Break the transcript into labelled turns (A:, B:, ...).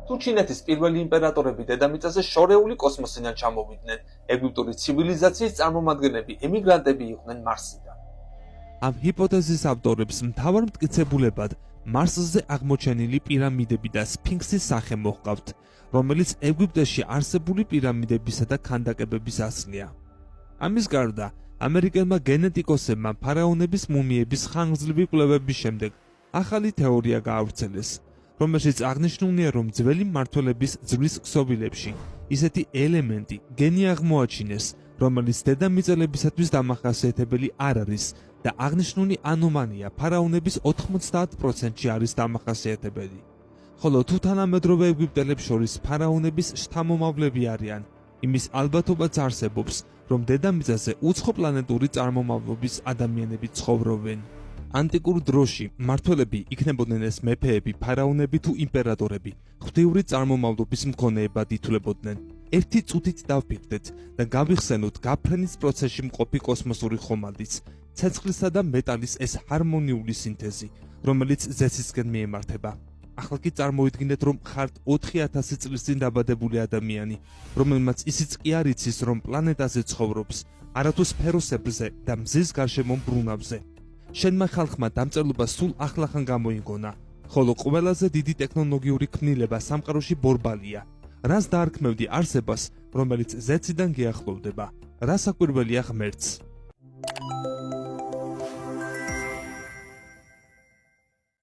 A: თუ ჩინეთის პირველი იმპერატორები დედამიწაზე შორეული კოსმოსიდან ჩამოვიდნენ, ეგვიპტური ცივილიზაციის წარმომადგენლები ემიგრანტები იყვნენ მარსიდან.
B: ამ ჰიპოთეზის ავტორებს მთავარ მტკიცებულებად მარსზე აღმოჩენილი პირამიდები და სფინქსის სახე მოჰყავთ, რომელიც ეგვიპტეში არსებული პირამიდებისა და ქანდაკებების ასლია. ამის გარდა, ამერიკელმა გენეტიკოსებმა ფარაონების მუმიების ხანგრძლივი კვლევების შემდეგ ახალი თეორია გაავრცელეს, რომელშიც აღნიშნულია, რომ ძველი მმართველების ძვლის ქსოვილებში ისეთი ელემენტი გენი აღმოაჩინეს, რომელიც დედამიწელებისათვის დამახასიათებელი არ არის და აღნიშნული ანომალია ფარაონების 90%-ში არის დამახასიათებელი. ხოლო თუ თანამედროვე ეგვიპტელებს შორის ფარაონების შთამომავლები არიან, იმის ალბათობაც არსებობს, რომ დედამიწაზე უცხო პლანეტური წარმომავლობის ადამიანები ცხოვრობენ. ანტიკურ დროში მმართველები იქნებოდნენ ეს მეფეები, ფარაონები თუ იმპერატორები, ღვთიური წარმომავლობის მქონეებად ითვლებოდნენ. ერთი წუთით დავფიქრდეთ და გავიხსენოთ გაფრენის პროცესში მყოფი კოსმოსური ხომალდის, ცეცხლისა და მეტალის ეს ჰარმონიული სინთეზი, რომელიც ზეცისკენ მიემართება. ახლა კი წარმოიდგინეთ, რომ ხართ 4000 წლის წინ დაბადებული ადამიანი, რომელმაც ისიც კი არ იცის, რომ პლანეტაზე ცხოვრობს, არათუ სფეროსებრზე და მზის გარშემო მბრუნავზე. შენმა ხალხმა დამწერლობა სულ ახლახან გამოიგონა, ხოლო ყველაზე დიდი ტექნოლოგიური ქმნილება სამყაროში ბორბალია. რას დაარქმევდი არსებას, რომელიც ზეციდან გეახლოვდება? რას აკვირველია ღმერთს?